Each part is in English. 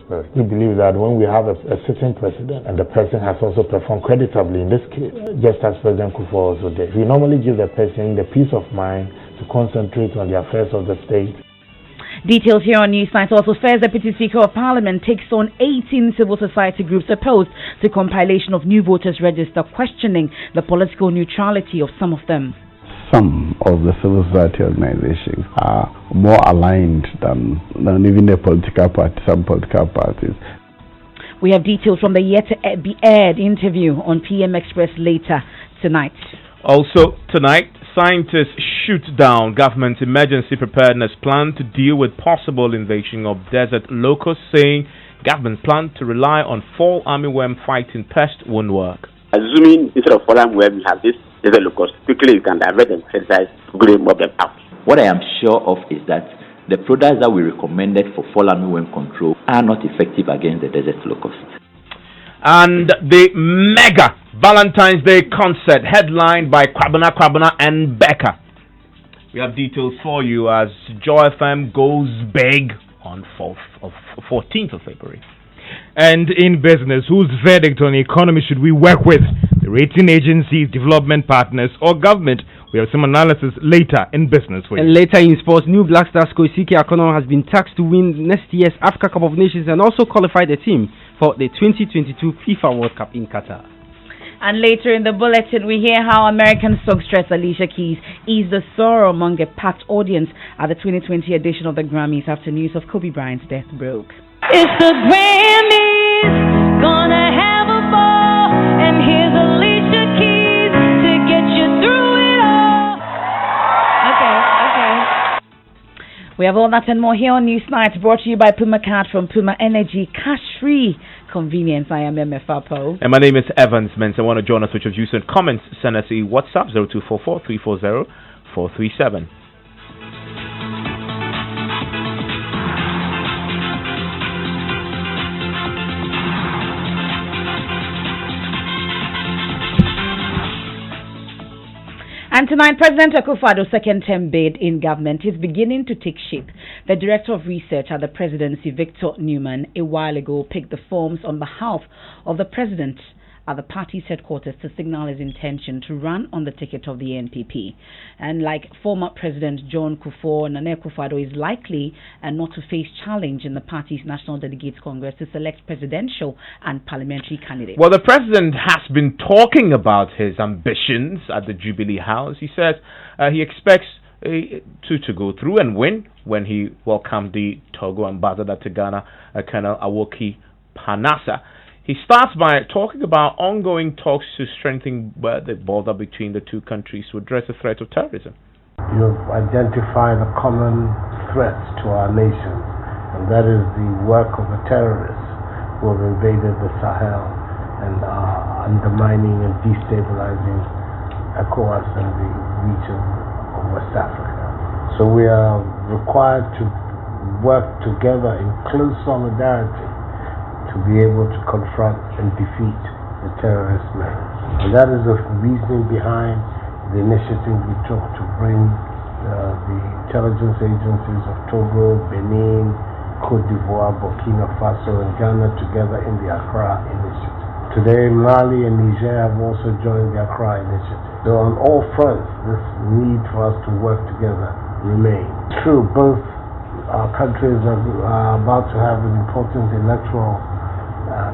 spirit. We believe that when we have a sitting president and the person has also performed creditably in this case, just as President Kufuor also did, we normally give the person the peace of mind to concentrate on the affairs of the state. Details here on Newsnight. Also, First Deputy Speaker of Parliament takes on 18 civil society groups opposed to compilation of new voters register, questioning the political neutrality of some of them. Some of the civil society organizations are more aligned than even the political party, some political parties. We have details from the yet to be aired interview on PM Express later tonight. Also tonight, scientists shoot down government's emergency preparedness plan to deal with possible invasion of desert locusts, saying government plan to rely on fall armyworm fighting pest won't work. Assuming instead of fall armyworm we have this desert locust, quickly you can divert them, exercise, mob them out. What I am sure of is that the products that we recommended for fall armyworm control are not effective against the desert locust. And the mega Valentine's Day concert headlined by Kwabena and Becca. We have details for you as Joy FM goes big on 14th of February. And in business, whose verdict on the economy should we work with? The rating agencies, development partners, or government? We have some analysis later in business. And later in sports, new Black Stars coach Siki Akono has been tasked to win next year's Africa Cup of Nations and also qualify the team for the 2022 FIFA World Cup in Qatar. And later in the bulletin, we hear how American songstress Alicia Keys eased the sorrow among a packed audience at the 2020 edition of the Grammys after news of Kobe Bryant's death broke. It's the Grammys, gonna have a ball, and here's Alicia Keys to get you through it all. Okay. We have all that and more here on Newsnight, brought to you by Puma Card from Puma Energy, cash-free convenience. I am Emefa, Apawu. And my name is Evans Mensah. I want to join us with your views and comments. Send us a WhatsApp 0244 340 437. And tonight, President Akufo-Addo's second-term bid in government is beginning to take shape. The Director of Research at the Presidency, Victor Newman, a while ago picked the forms on behalf of the President at the party's headquarters to signal his intention to run on the ticket of the NPP. And like former President John Kufuor, Nana Akufo-Addo is likely not to face challenge in the party's National Delegates Congress to select presidential and parliamentary candidates. Well, the President has been talking about his ambitions at the Jubilee House. He says he expects to go through and win when he welcomed the Togo ambassador to Ghana, Colonel Awoki Panasa. He starts by talking about ongoing talks to strengthen the border between the two countries to address the threat of terrorism. You've identified a common threat to our nations, and that is the work of the terrorists who have invaded the Sahel and are undermining and destabilizing ECOWAS and the region of West Africa. So we are required to work together in close solidarity to be able to confront and defeat the terrorist menace. And that is the reasoning behind the initiative we took to bring the intelligence agencies of Togo, Benin, Cote d'Ivoire, Burkina Faso, and Ghana together in the Accra initiative. Today, Mali and Niger have also joined the Accra initiative. So on all fronts, this need for us to work together remains. True, both our countries are about to have an important electoral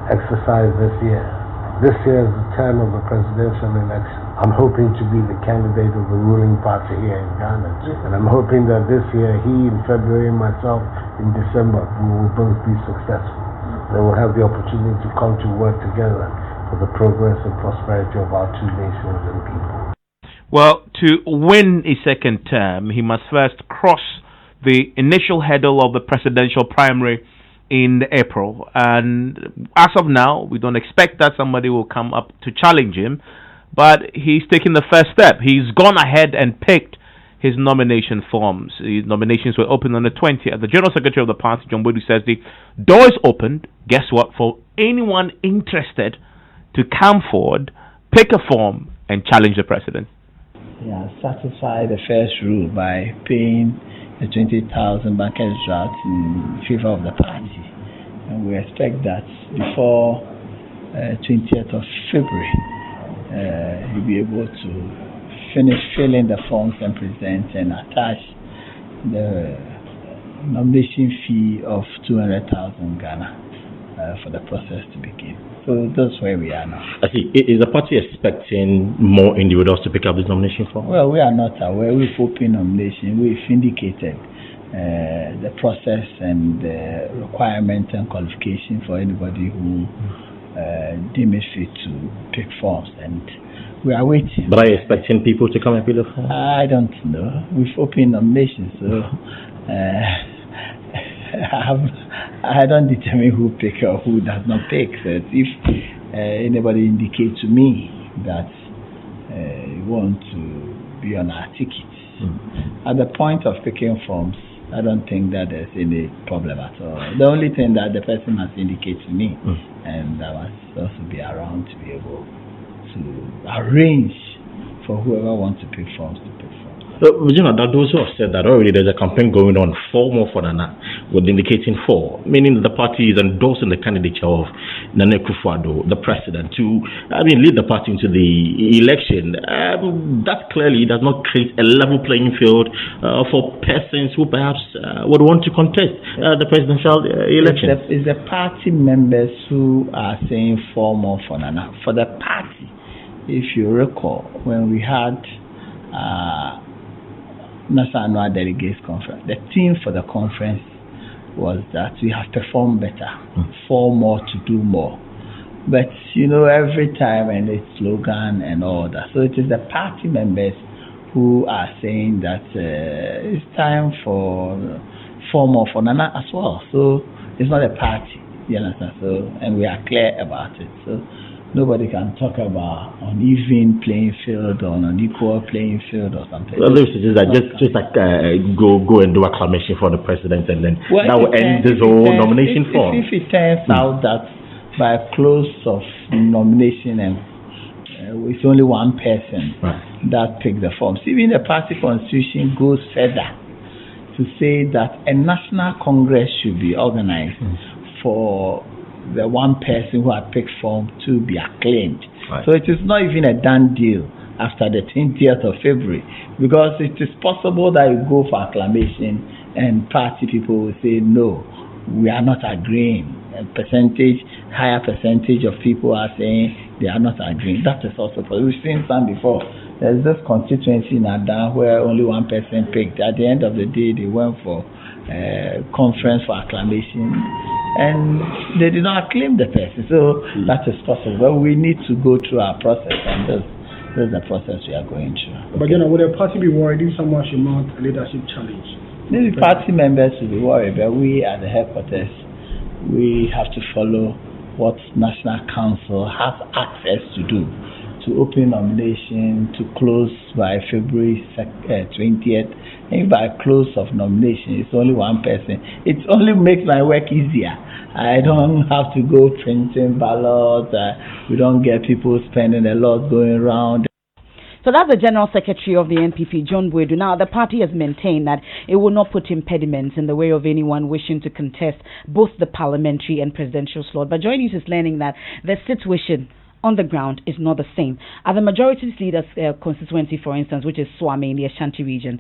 exercise this year. This year is the term of the presidential election. I'm hoping to be the candidate of the ruling party here in Ghana. And I'm hoping that this year, he in February and myself in December, we will both be successful. They will have the opportunity to come to work together for the progress and prosperity of our two nations and people. Well, to win a second term, he must first cross the initial hurdle of the presidential primary in April, and as of now we don't expect that somebody will come up to challenge him, but he's taken the first step. He's gone ahead and picked his nomination forms. The nominations were opened on the 20th. The General Secretary of the party, John Bodu, says the door is opened, guess what, for anyone interested to come forward, pick a form and challenge the president. Yeah, satisfy the first rule by paying the 20,000 bankers draft in favor of the party. And we expect that before 20th of February, he'll be able to finish filling the forms and present and attach the nomination fee of 200,000 Ghana for the process to begin. So that's where we are now. I see. Is the party expecting more individuals to pick up this nomination form? Well, we are not aware. We've opened nomination. We've indicated the process and the requirement and qualification for anybody who deem it fit to pick forms, and we are waiting. But are you expecting people to come and fill the form? I don't know. We've opened nominations, so I don't determine who pick or who does not pick. So if anybody indicates to me that you want to be on our ticket, at the point of picking forms, I don't think that there's any problem at all. The only thing that the person must indicate to me, and I must also be around to be able to arrange for whoever wants to pick forms to pick forms. You know, that those who have said that already, there's a campaign going on, 4 more for Nana, with indicating 4, meaning that the party is endorsing the candidature of Nana Akufo-Addo, the president, to lead the party into the election. That clearly does not create a level playing field for persons who perhaps would want to contest the presidential election. It's the party members who are saying 4 more for Nana. For the party, if you recall, when we had National Annual Delegates Conference, the theme for the conference was that we have performed better, 4 more to do more. But you know, every time and its slogan and all that. So it is the party members who are saying that it's time for 4 more for Nana as well. So it's not a party, you understand? So, and we are clear about it. So nobody can talk about uneven playing field or an unequal playing field or something. Well, this is like just like go and do acclamation for the president, and then that will end this whole nomination form. If it turns out that by close of nomination and it's only one person that picked the forms, even the party constitution goes further to say that a national congress should be organized for the one person who had picked form to be acclaimed. So it is not even a done deal after the 20th of February, because it is possible that you go for acclamation and party people will say no, we are not agreeing. Higher percentage of people are saying they are not agreeing. That is also possible. We've seen some before. There's this constituency in Adan where only one person picked. At the end of the day, they went for conference for acclamation, and they did not acclaim the person. So that is possible. But we need to go through our process, and this is the process we are going through. But would the party be worried if someone should mount a leadership challenge? The party members should be worried, but we at the headquarters, we have to follow what National Council has access to do, to open nomination, to close by February 20th. And by close of nomination, it's only one person. It only makes my work easier. I don't have to go printing ballots. We don't get people spending a lot going around. So that's the General Secretary of the NPP, John Boedu. Now, the party has maintained that it will not put impediments in the way of anyone wishing to contest both the parliamentary and presidential slot. But Joy News is learning that the situation on the ground is not the same. At the Majority Leaders constituency, for instance, which is Swami in the Ashanti region,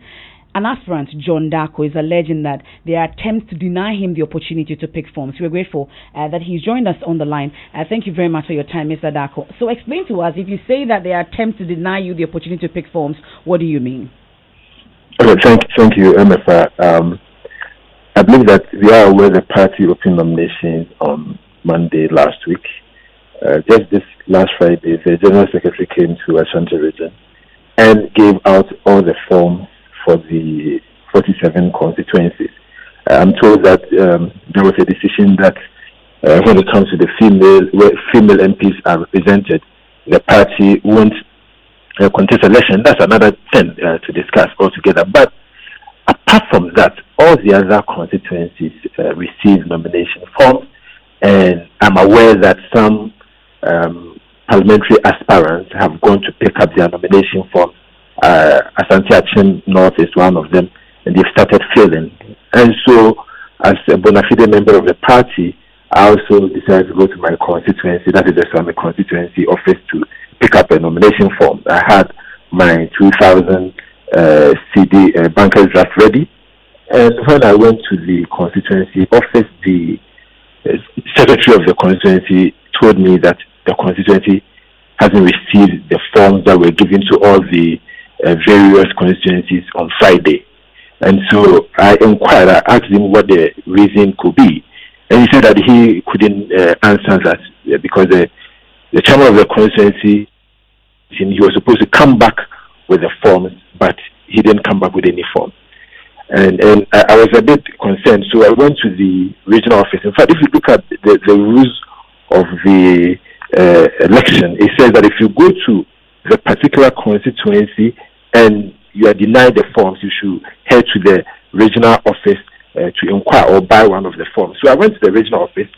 an aspirant, John Darko, is alleging that there are attempts to deny him the opportunity to pick forms. We're grateful that he's joined us on the line. Thank you very much for your time, Mr. Darko. So explain to us, if you say that there are attempts to deny you the opportunity to pick forms, what do you mean? Okay, thank you, Emefa. I believe that we are aware the party opened nominations on Monday last week. Just this last Friday, the General Secretary came to Ashanti region and gave out all the forms for the 47 constituencies. I'm told that there was a decision that when it comes to the where female MPs are represented, the party won't contest election. That's another thing to discuss altogether. But apart from that, all the other constituencies receive nomination forms, and I'm aware that some parliamentary aspirants have gone to pick up their nomination forms. Asante Achin North is one of them, and they've started filling. And so, as a bona fide member of the party, I also decided to go to my constituency, that is the Islamic constituency office, to pick up a nomination form. I had my 2000 CD bankers draft ready, and when I went to the constituency office, the secretary of the constituency told me that the constituency hasn't received the forms that were given to all the various constituencies on Friday. And so I inquired, I asked him what the reason could be. And he said that he couldn't answer that because the chairman of the constituency, he was supposed to come back with the forms, but he didn't come back with any form. And I was a bit concerned, so I went to the regional office. In fact, if you look at the rules of the election, it says that if you go to the particular constituency and you are denied the forms, you should head to the regional office to inquire or buy one of the forms. So I went to the regional office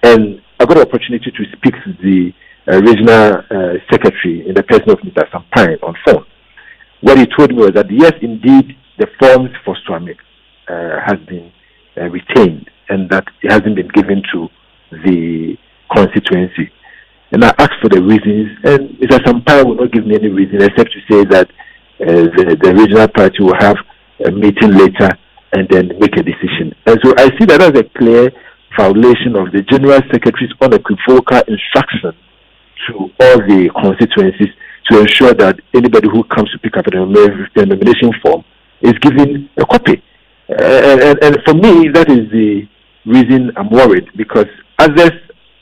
and I got the opportunity to speak to the regional secretary in the person of Mr. Sampine on phone. What he told me was that yes, indeed, the forms for Swami has been retained and that it hasn't been given to the constituency. And I asked for the reasons, and Mr. Sampire will not give me any reason except to say that the regional party will have a meeting later and then make a decision. And so I see that as a clear violation of the General Secretary's unequivocal instruction to all the constituencies to ensure that anybody who comes to pick up a nomination form is given a copy. And for me, that is the reason I'm worried, because others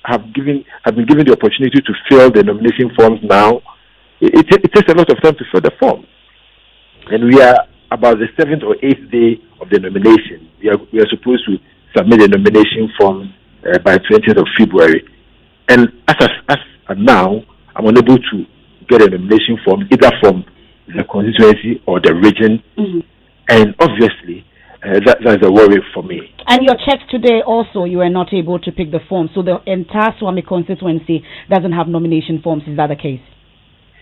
have been given the opportunity to fill the nomination forms now. It takes a lot of time to fill the form. And we are about the 7th or 8th day of the nomination. We are supposed to submit the nomination form by 20th of February. And as now, I'm unable to get a nomination form either from the constituency or the region. Mm-hmm. And obviously, that's a worry for me. And your checks today also, you were not able to pick the form. So the entire Swami constituency doesn't have nomination forms. Is that the case?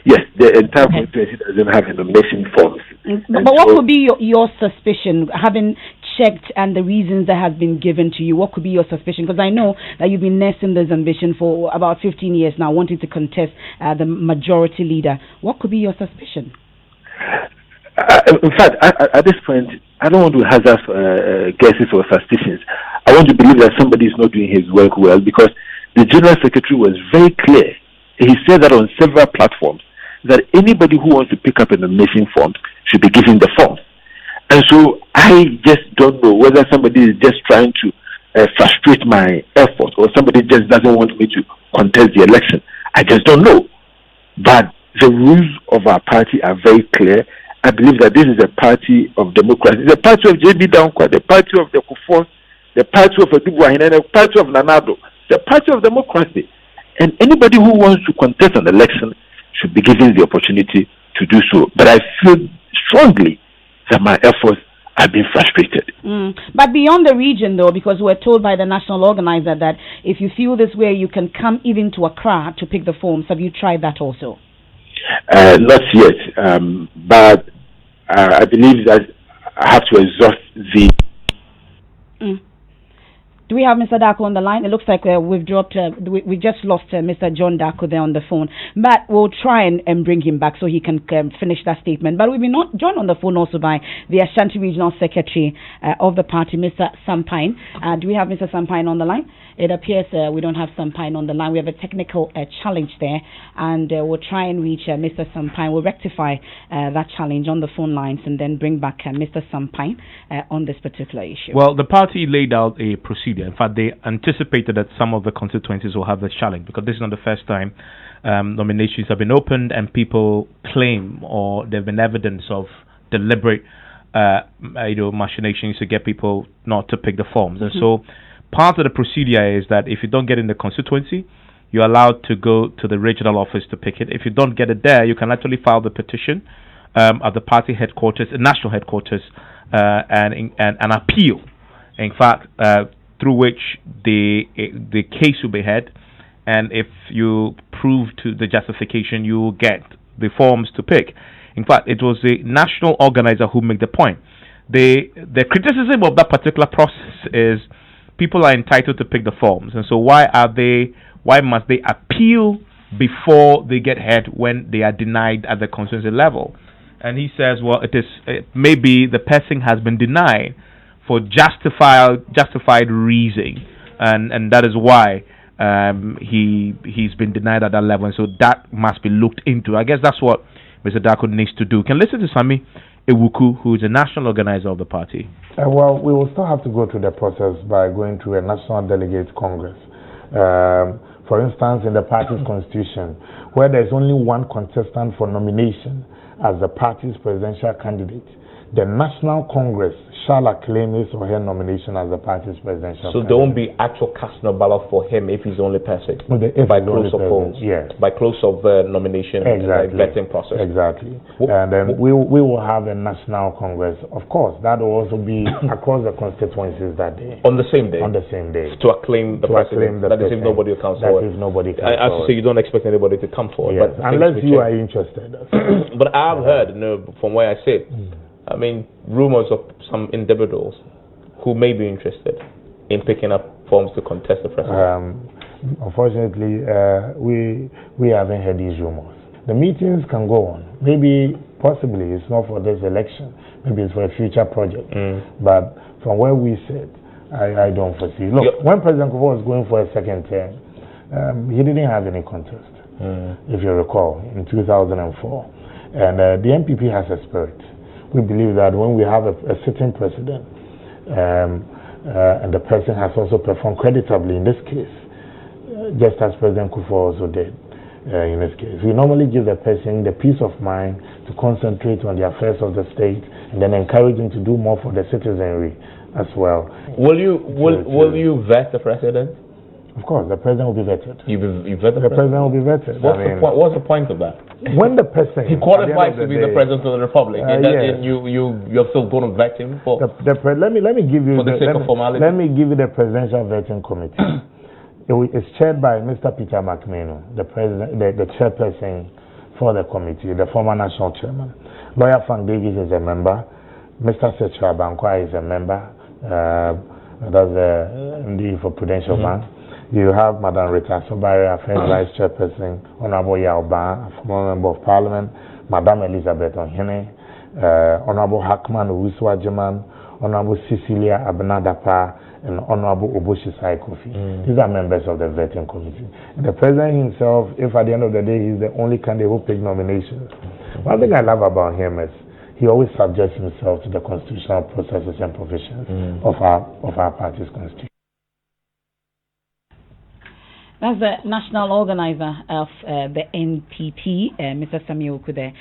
Yes, the entire constituency doesn't have a nomination forms. But what could be your suspicion, having checked and the reasons that has been given to you? What could be your suspicion? Because I know that you've been nursing this ambition for about 15 years now, wanting to contest the majority leader. What could be your suspicion? In fact, at this point, I don't want to hazard guesses or suspicions. I want to believe that somebody is not doing his work well, because the General Secretary was very clear. He said that on several platforms, that anybody who wants to pick up a nomination form should be given the form. And so I just don't know whether somebody is just trying to frustrate my efforts, or somebody just doesn't want me to contest the election. I just don't know. But the rules of our party are very clear. I believe that this is a party of democracy. It's a party of J.B. Dankwa, the party of the Kufo, the party of Adubuahin, and the party of Nanado, the party of democracy. And anybody who wants to contest an election should be given the opportunity to do so. But I feel strongly that my efforts have been frustrated. But beyond the region, though, because we're told by the national organizer that if you feel this way, you can come even to Accra to pick the forms. Have you tried that also? Not yet, but I believe that I have to exhaust the... Do we have Mr. Darko on the line? It looks like we've dropped, we just lost Mr. John Darko there on the phone. But we'll try and bring him back so he can finish that statement. But we've been joined on the phone also by the Ashanti Regional Secretary of the party, Mr. Sampine. Do we have Mr. Sampine on the line? It appears we don't have Sampine on the line. We have a technical challenge there, and we'll try and reach Mr. Sampine. We'll rectify that challenge on the phone lines and then bring back Mr. Sampine on this particular issue. Well, the party laid out a procedure. In fact, they anticipated that some of the constituencies will have this challenge, because this is not the first time nominations have been opened and people claim, or there have been evidence of deliberate machinations to get people not to pick the forms. And so part of the procedure is that if you don't get in the constituency, you're allowed to go to the regional office to pick it. If you don't get it there, you can actually file the petition at the party headquarters, national headquarters, and appeal. In fact, through which the case will be heard, and if you prove to the justification, you will get the forms to pick. In fact, it was the national organizer who made the point. The criticism of that particular process is people are entitled to pick the forms, and so why must they appeal before they get heard when they are denied at the constituency level? And he says, well, maybe the person has been denied for justified reason, and that is why he's been denied at that level, and so that must be looked into. I guess that's what Mr. Darko needs to do. We can listen to Sami Ewuku, who is a national organizer of the party. Well, we will still have to go through the process by going through a National Delegates Congress. For instance, in the party's constitution, where there's only one contestant for nomination as the party's presidential candidate, the National Congress shall acclaim his or her nomination as the party's presidential candidate. So there won't be actual casting of ballot for him if he's the only person? By close of polls? Yes. By close of nomination vetting process? Exactly. And then we will have a National Congress. Of course, that will also be across the constituencies that day. On the same day? On the same day. To acclaim the president? That is if nobody comes forward? That if nobody comes forward. As you say, you don't expect anybody to come forward. Yes. But unless you are interested. But I've heard, from where I sit, I mean, rumors of some individuals who may be interested in picking up forms to contest the president. Unfortunately, we haven't heard these rumors. The meetings can go on. Maybe, possibly, it's not for this election. Maybe it's for a future project. But from where we sit, I don't foresee. Look, when President Kufuor was going for a second term, he didn't have any contest, if you recall, in 2004. And the MPP has a spirit. We believe that when we have a sitting president, and the person has also performed creditably in this case, just as President Kufuor also did in this case, we normally give the person the peace of mind to concentrate on the affairs of the state and then encourage him to do more for the citizenry as well. Will you vet the president? Of course, the president will be vetted. You vet the president will be vetted. What's the point of that? When the person he qualifies to be the president of the republic, and you're still going to vet him for. Let me give you for the sake of formality. Let me give you the presidential vetting committee. It's chaired by Mr. Peter McMahon, the president, the chairperson for the committee, the former national chairman. Lawyer Frank Davis is a member. Mr. Setra Bankwa is a member. That's the MD for Prudential Bank. You have Madam Rita Sobari, a first vice chairperson, Honorable Yaoba, a former member of parliament, Madam Elizabeth Onhene, Honorable Hakman Owusu-Agyemang, Honorable Cecilia Abnadapa, and Honorable Oboshisai Kofi. These are members of the vetting committee. And the president himself, if at the end of the day he's the only candidate who picked nominations, one thing I love about him is he always subjects himself to the constitutional processes and provisions of our party's constitution. That's the national organizer of the NPP, Mr. Sami Ewuku there,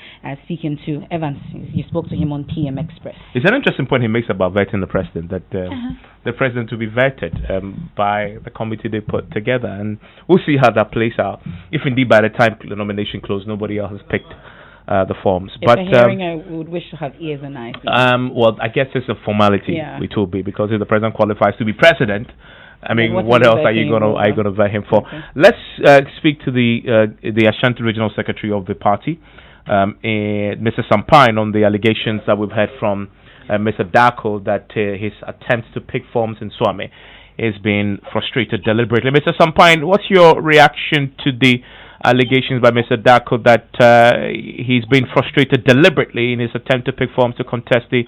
speaking to Evans. You spoke to him on PM Express. It's an interesting point he makes about vetting the president, that the president will be vetted by the committee they put together, and we'll see how that plays out. If indeed by the time the nomination closed, nobody else has picked the forms. If a hearing, I would wish to have ears and eyes. Well, I guess it's a formality, it will be, because if the president qualifies to be president, I mean, what else are you gonna vet him for? Okay. Let's speak to the Ashanti Regional Secretary of the party, Mr. Sampine, on the allegations that we've heard from Mr. Darko that his attempts to pick forms in Swami is being frustrated deliberately. Mr. Sampine, what's your reaction to the allegations by Mr. Darko that he's been frustrated deliberately in his attempt to pick forms to contest the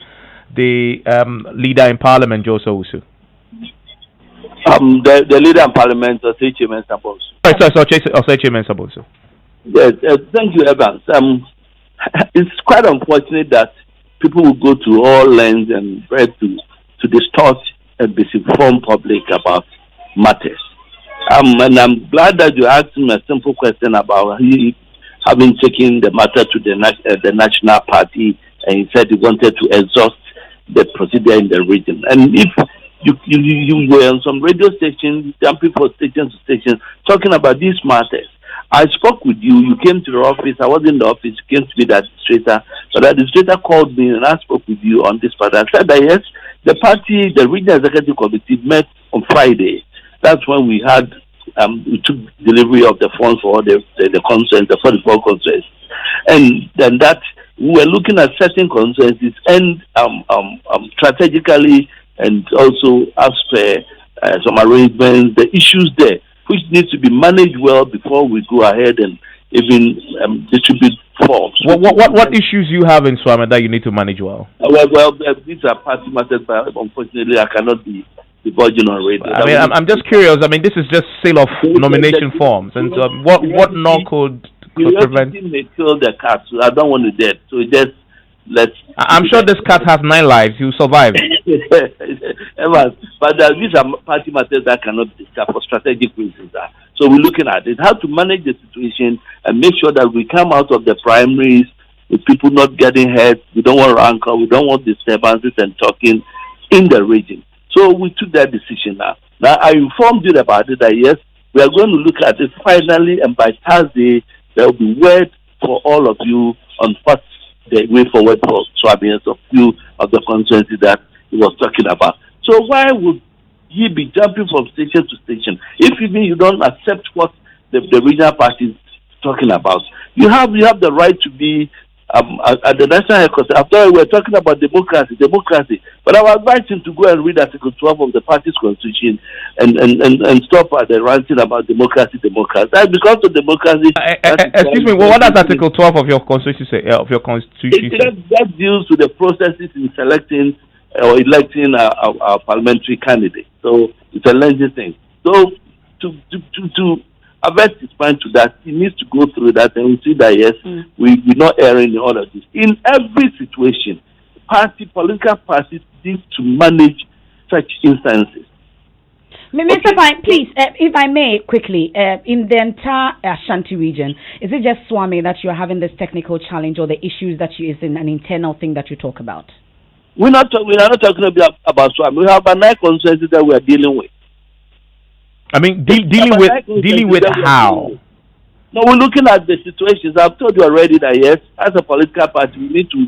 leader in Parliament, Joseph Owusu? The leader in Parliament, Osechi Mensah. Osechi Mensah. Yes, thank you, Evans. It's quite unfortunate that people will go to all lengths and try to distort and misinform public about matters. And I'm glad that you asked him a simple question about he having taken the matter to the National Party, and he said he wanted to exhaust the procedure in the region. And if you were on some radio stations, jumping from station to station, talking about these matters. I spoke with you. You came to the office. I was in the office. You came to be the administrator. So the administrator called me and I spoke with you on this matter. I said that yes, the party, the regional executive committee met on Friday. That's when we we took delivery of the funds for all the concerns, the 44 concerns. And then that we were looking at certain concerns and strategically, and also as per some arrangements, the issues there, which needs to be managed well before we go ahead and even distribute forms. What issues you have in Swami that you need to manage well? These are party matters, but unfortunately I cannot be budging on radio. I mean, I'm just curious. I mean, this is just sale of nomination forms, and what law could prevent? May kill the cat, so I don't want to dead. So just let's. I'm sure this cat has 9 lives. He will survive. But these are party matters that cannot be discussed for strategic reasons. So we're looking at it, how to manage the situation and make sure that we come out of the primaries with people not getting hurt. We don't want rancor. We don't want disturbances and talking in the region. So we took that decision now. Now I informed you about it that yes, we are going to look at it finally, and by Thursday there will be word for all of you on what the way forward for Swabians of few of the constituencies that he was talking about. So why would he be jumping from station to station if even you don't accept what the regional party is talking about? You have the right to be at the national headquarters. After all, we're talking about democracy, but I would advise him to go and read Article 12 of the party's constitution and stop at the ranting about democracy. That's because of democracy. Excuse me. What does Article 12 of your constitution say? That deals with the processes in selecting or electing our parliamentary candidate. So it's a lengthy thing. So to avert his mind to that, he needs to go through that, and we see that yes, we're not erring in all of this. In every situation, political parties need to manage such instances. Mr. Fine, please, if I may quickly, in the entire Ashanti region, is it just Swami that you're having this technical challenge, or the issues that is in an internal thing that you talk about? We are not talking about Swami. We have a nice consensus that we are dealing with. I mean, dealing with how? No, we're looking at the situations. I've told you already that yes, as a political party, we need to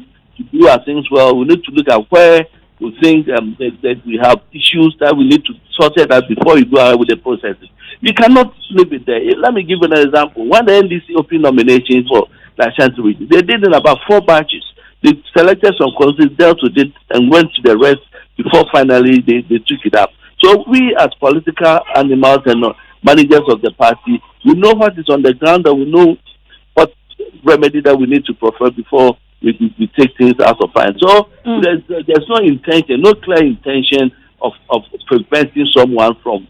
do our things well. We need to look at where we think that we have issues that we need to sort it out before you go ahead with the processes. You cannot leave it there. Let me give you an example. When the NDC opened nominations for the Ashanti region, they did in about 4 batches. They selected some causes, dealt with it, and went to the rest before finally they took it up. So we as political animals and managers of the party, we know what is on the ground, and we know what remedy that we need to prefer before we take things out of hand. So there's no intention, no clear intention of preventing someone from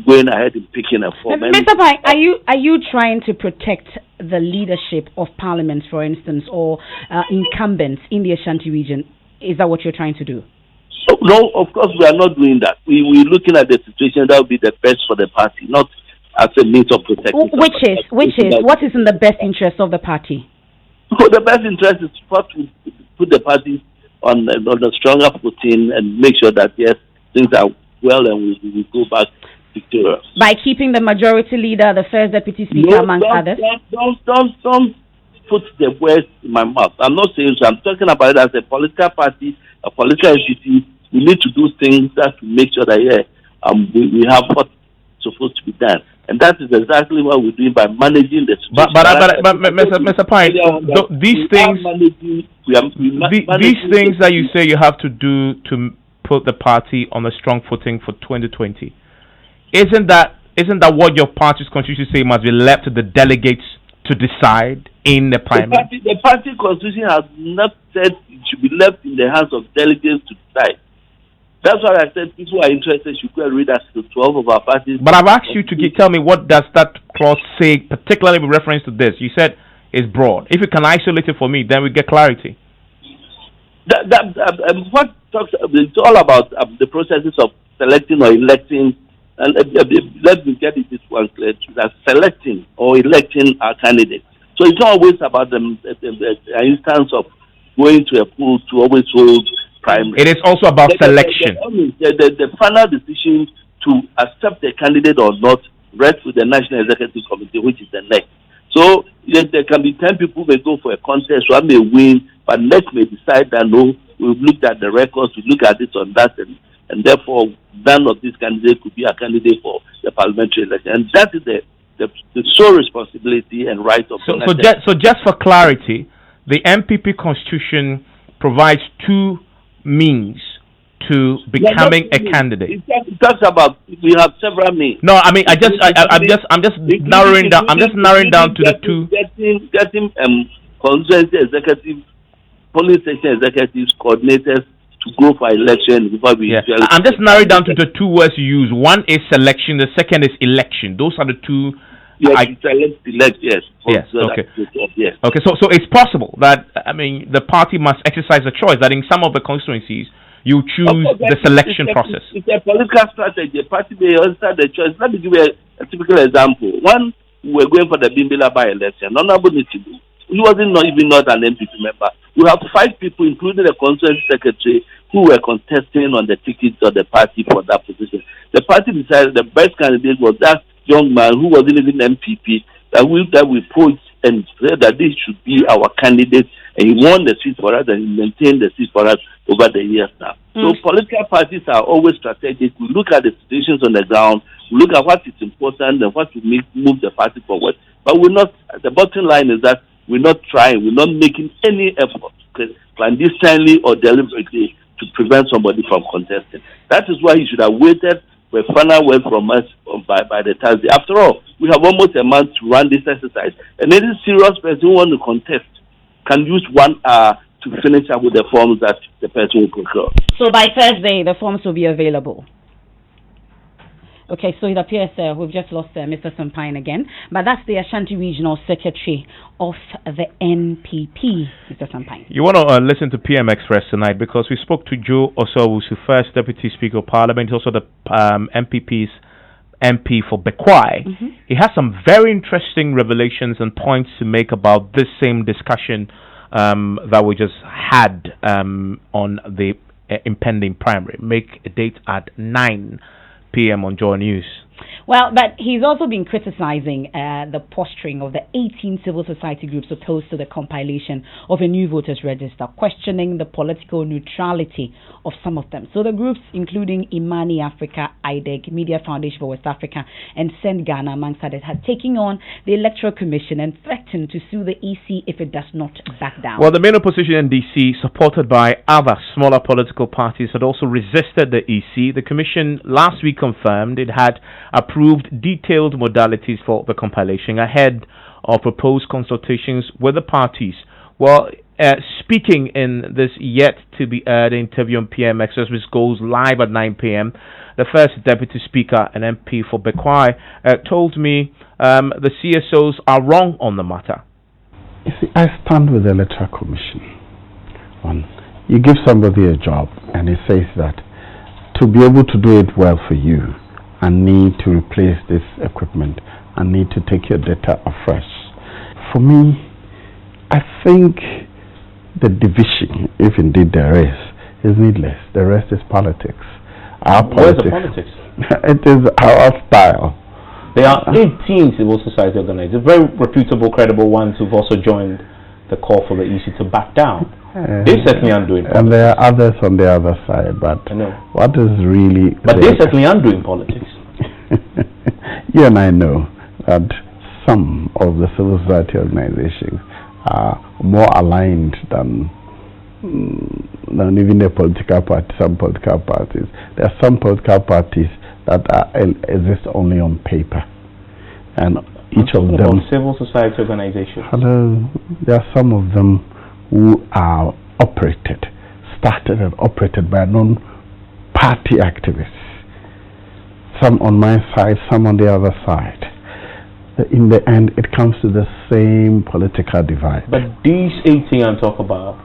going ahead and picking a form. Mr. Pai, are you trying to protect the leadership of parliament, for instance, or incumbents in the Ashanti region? Is that what you're trying to do? No, of course we are not doing that. We're looking at the situation that would be the best for the party, not as a means of protecting. What is in the best interest of the party? So the best interest is to put the party on a stronger footing and make sure that yes, things are well and we go back victorious. By keeping the majority leader, the first deputy speaker, amongst others. Don't put the words in my mouth. I'm not saying so. I'm talking about it as a political party, a political entity. We need to do things that to make sure that we have what's supposed to be done, and that is exactly what we're doing by managing the situation. But Mr. Pine, these things that you say you have to do to put the party on a strong footing for 2020, isn't that what your party's constitution say must be left to the delegates to decide in the primary? The party constitution has not said it should be left in the hands of delegates to decide. That's why I said people who are interested should go and read Article 12 of our party. But I've asked you to tell me what does that clause say, particularly with reference to this. You said it's broad. If you can isolate it for me, then we get clarity. What talks? It's all about the processes of selecting or electing. And let me get this one clear: that selecting or electing our candidate. So it's not always about the instance of going to a pool to always hold primary. It is also about selection. The final decision to accept the candidate or not rests with the National Executive Committee, which is the NEC. So there can be 10 people may go for a contest, one may win, but NEC may decide that no, we've looked at the records, we look at this on that, and therefore none of these candidates could be a candidate for the parliamentary election. And that is the sole responsibility and right of the NEC. So just for clarity, the MPP constitution provides 2 means to becoming a candidate? It talks about we have several names. No, I mean I'm just narrowing down. I'm just narrowing down to the two. Getting constituency executive, police station executives, coordinators to go for election before we. Yeah. I'm just narrowing down to the two words you use. One is selection. The second is election. Those are the two. Yes, elect. Yes. Yes. Okay. Yes. Okay. So it's possible that the party must exercise a choice that in some of the constituencies you choose the selection process. It's a political strategy. A party may answer the choice. Let me give you a typical example. One, we were going for the Bimbila by-election. Honorable Nichibu, he wasn't even not an MPP member. We have 5 people, including the constituency secretary, who were contesting on the tickets of the party for that position. The party decided the best candidate was that young man who wasn't even MPP, that we put and said that this should be our candidate, and he won the seat for us and he maintained the seat for us over the years now. So political parties are always strategic. We look at the situations on the ground, we look at what is important and what will move the party forward. But we're not, the bottom line is that we're not trying, we're not making any effort clandestinely or deliberately to prevent somebody from contesting. That is why he should have waited for a final word from us by the Thursday. After all, we have almost a month to run this exercise. And any serious person who wants to contest can use 1 hour to finish up with the forms that the person will procure. So by Thursday, the forms will be available. Okay, so it appears we've just lost Mr. Sampine again, but that's the Ashanti Regional Secretary of the NPP, Mr. Sampine. You want to listen to PM Express tonight because we spoke to Joe Osowusu, first Deputy Speaker of Parliament, also the MPP's MP for Bekwai. He has some very interesting revelations and points to make about this same discussion that we just had on the impending primary. Make a date at 9 p.m. on Joy News. Well, but he's also been criticizing the posturing of the 18 civil society groups opposed to the compilation of a new voters register, questioning the political neutrality of some of them. So the groups, including Imani Africa, IDEG, Media Foundation for West Africa, and Send Ghana, amongst others, had taken on the Electoral Commission and threatened to sue the EC if it does not back down. Well, the main opposition in DC, supported by other smaller political parties, had also resisted the EC. The Commission last week confirmed it had approved detailed modalities for the compilation ahead of proposed consultations with the parties. Well, speaking in this yet-to-be-aired interview on PM Express, which goes live at 9 p.m., the first Deputy Speaker and MP for Bekwai told me the CSOs are wrong on the matter. You see, I stand with the Electoral Commission. You give somebody a job and he says that to be able to do it well for you, I need to replace this equipment. I need to take your data afresh. For me, I think the division, if indeed there is needless. The rest is politics. Where's the politics? It is our style. There are 18 civil society organizations, very reputable, credible ones who've also joined the call for the EC to back down. They certainly aren't doing politics. And there are others on the other side, but what is really... But they certainly aren't doing politics. You and I know that some of the civil society organizations are more aligned than even the political party, some political parties. There are some political parties that exist only on paper. And each of them... civil society organizations. Hello, there are some of them who are started and operated by non-party activists. Some on my side, some on the other side. In the end, it comes to the same political divide. But these 18 I'm talking about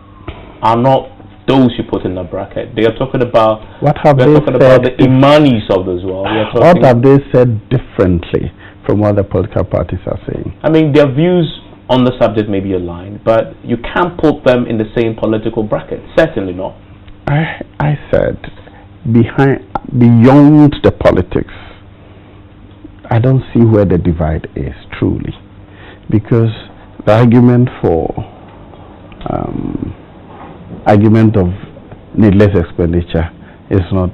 are not those you put in the bracket. They are talking about... What have they said? About the Imanis of this world. What have they said differently from what the political parties are saying? I mean, their views on the subject may be aligned, but you can't put them in the same political bracket. Certainly not. I said, beyond the politics, I don't see where the divide is, truly. Because the argument of needless expenditure is not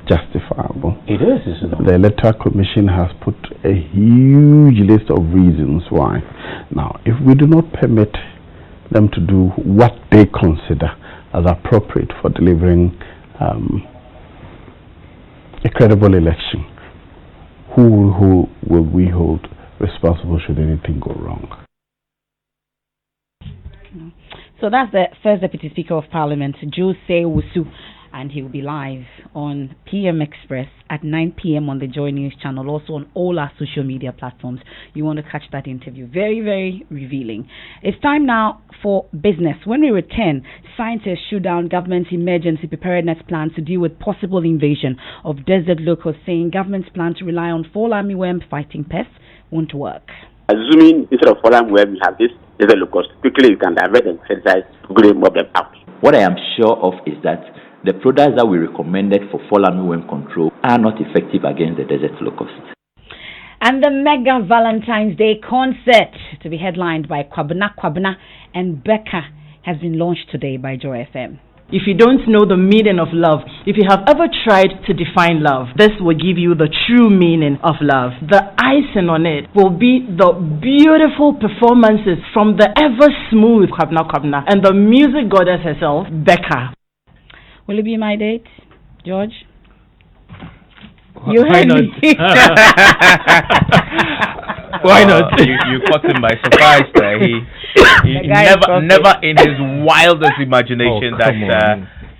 justifiable. It is, isn't it? The Electoral Commission has put a huge list of reasons why. Now, if we do not permit them to do what they consider as appropriate for delivering a credible election, who will we hold responsible should anything go wrong? So that's the first Deputy Speaker of Parliament, Jose Wusu, and he will be live on PM Express at 9 p.m. on the Joy News channel, also on all our social media platforms. You want to catch that interview. Very, very revealing. It's time now for business. When we return, scientists shoot down government's emergency preparedness plans to deal with possible invasion of desert locusts, saying government's plan to rely on fall armyworm fighting pests won't work. Assuming instead of fall armyworm, we have this desert locust, quickly you can divert and fertilize to grow more them out. What I am sure of is that the products that we recommended for fall armyworm control are not effective against the desert locust. And the mega Valentine's Day concert, to be headlined by Kwabena and Becca, has been launched today by Joy FM. If you don't know the meaning of love, if you have ever tried to define love, this will give you the true meaning of love. The icing on it will be the beautiful performances from the ever smooth Kwabena and the music goddess herself, Becca. Will it be my date, George? Why not? Why not? You caught him by surprise there. He never in his wildest imagination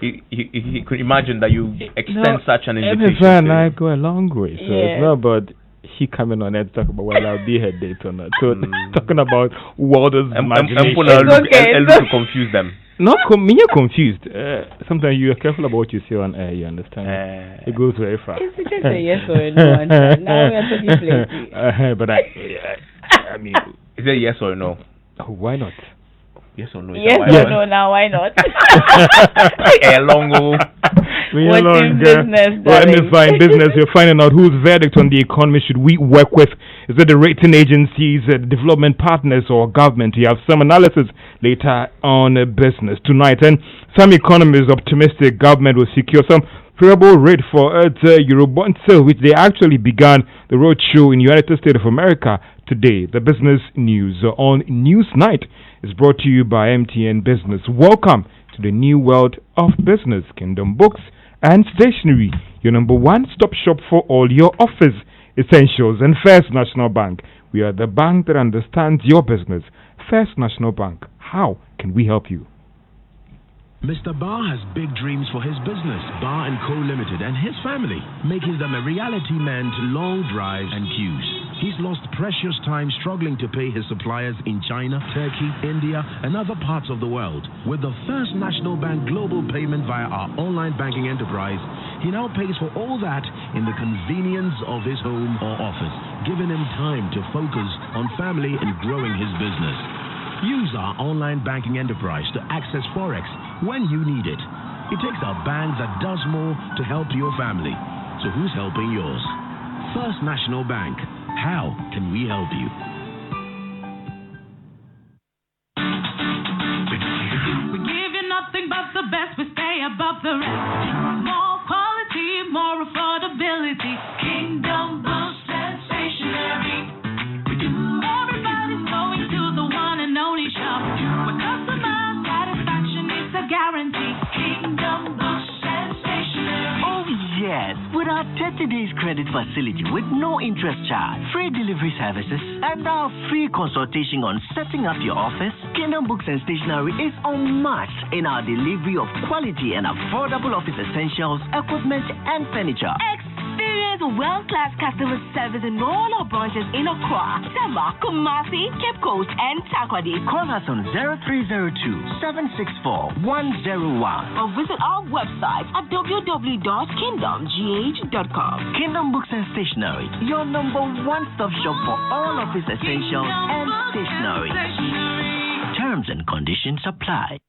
he could imagine that you extend such an invitation. Emefa and I go a long way, so it's not about he coming on air to talk about whether I'll be her date or not. So talking about wildest imagination. To confuse them. No, you're confused. Sometimes you are careful about what you say on air, you understand? It goes very far. It's just a yes or a no answer. Now we are talking plenty. But I mean... Is it yes or no? Why not? Yes or no? Yes or no, now why not? What's in business, well, in business, you're finding out whose verdict on the economy should we work with. Is it the rating agencies, the development partners, or government? You have some analysis later on business tonight. And some economists optimistic government will secure some favorable rate for its Eurobond sale, which they actually began the roadshow in the United States of America today. The business news on Newsnight is brought to you by MTN Business. Welcome to the new world of business. Kingdom Books and Stationery, your number one-stop shop for all your office essentials. And First National Bank, we are the bank that understands your business. First National Bank, how can we help you? Mr. Barr has big dreams for his business, Barr & Co. Limited, and his family, making them a reality man to long drives and queues. He's lost precious time struggling to pay his suppliers in China, Turkey, India, and other parts of the world. With the First National Bank global payment via our online banking enterprise, he now pays for all that in the convenience of his home or office, giving him time to focus on family and growing his business. Use our online banking enterprise to access Forex when you need it. It takes a bank that does more to help your family. So who's helping yours? First National Bank. How can we help you? We give you nothing but the best. We stay above the rest. More quality, more affordability. Kingdom Books and Stationery. Everybody's going to the one and only shop where customer satisfaction is a guarantee. Kingdom Books and Stationery. Oh yes, with our 30 days credit facility with no interest charge, free delivery services, and now free consultation on setting up your office, Kingdom Books and Stationery is unmatched in our delivery of quality and affordable office essentials, equipment, and furniture. Experience world-class customer service in all our branches in Accra, Tema, Kumasi, Cape Coast, and Takoradi. Call us on 0302-764-101 or visit our website at www.kingdomgh.com. Kingdom Books and Stationery, your number one-stop shop for all office essentials and stationery. Terms and conditions apply.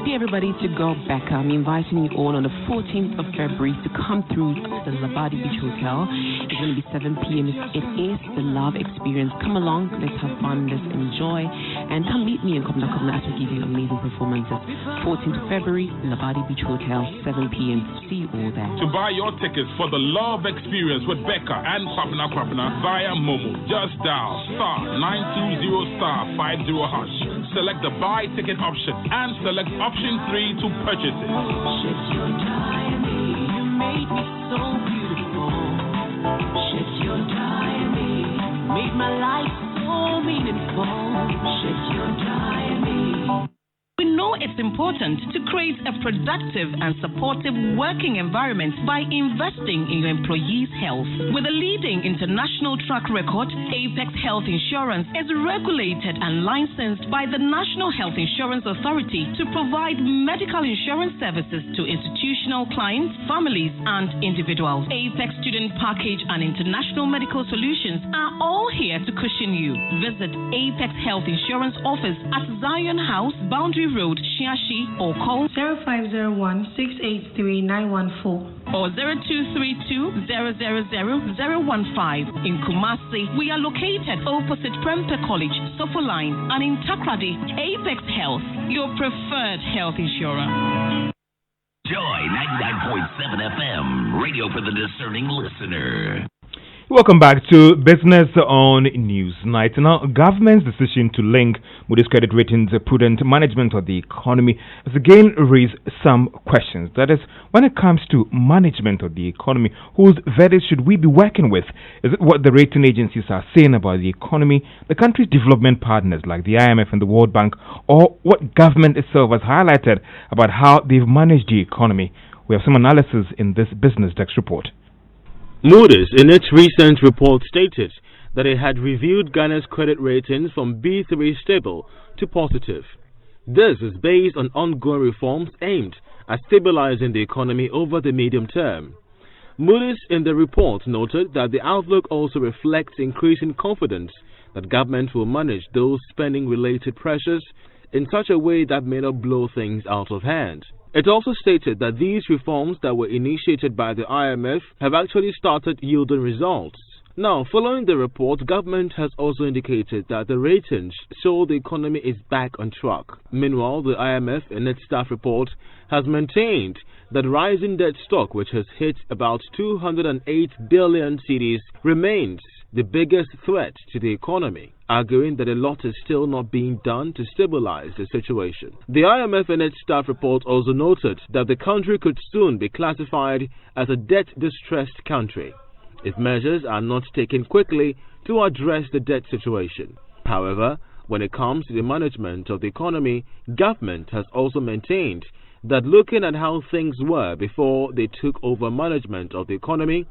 Dear everybody, to go back. I'm inviting you all on the 14th of February to come through the Labadi Beach Hotel. It's going to be 7 p.m. It is the love experience. Come along, let's have fun, let's enjoy, and come meet me in Komna as we give you amazing performances. 14th of February, Labadi Beach Hotel, 7 p.m. See you all there. To buy your tickets for the love experience with Becca and Kwapna via Momo, just dial *920*50#. Select the buy ticket option and select option 3 to purchase it. Shed your diamond, you made me so beautiful. Shed your diamond, made my life so meaningful. Shed your diamond. We know it's important to create a productive and supportive working environment by investing in your employees' health. With a leading international track record, Apex Health Insurance is regulated and licensed by the National Health Insurance Authority to provide medical insurance services to institutional clients, families, and individuals. Apex Student Package and International Medical Solutions are all here to cushion you. Visit Apex Health Insurance Office at Zion House, Boundary Road, Shiashi, or call 0501-683-914 or 0232-000-015. In Kumasi, we are located opposite Prempeh College, Sofo Line, and in Takrady, Apex Health, your preferred health insurer. Joy 99.7 FM, radio for the discerning listener. Welcome back to Business on News Night. Now, government's decision to link Moody's credit ratings prudent management of the economy has again raised some questions. That is, when it comes to management of the economy, whose verdict should we be working with? Is it what the rating agencies are saying about the economy, the country's development partners like the IMF and the World Bank, or what government itself has highlighted about how they've managed the economy? We have some analysis in this Business Desk report. Moody's, in its recent report, stated that it had reviewed Ghana's credit ratings from B3 stable to positive. This is based on ongoing reforms aimed at stabilizing the economy over the medium term. Moody's in the report noted that the outlook also reflects increasing confidence that government will manage those spending-related pressures in such a way that may not blow things out of hand. It also stated that these reforms that were initiated by the IMF have actually started yielding results. Now, following the report, government has also indicated that the ratings show the economy is back on track. Meanwhile, the IMF in its staff report has maintained that rising debt stock, which has hit about 208 billion cedis, remains the biggest threat to the economy, arguing that a lot is still not being done to stabilize the situation. The IMF in its staff report also noted that the country could soon be classified as a debt-distressed country if measures are not taken quickly to address the debt situation. However, when it comes to the management of the economy, government has also maintained that looking at how things were before they took over management of the economy,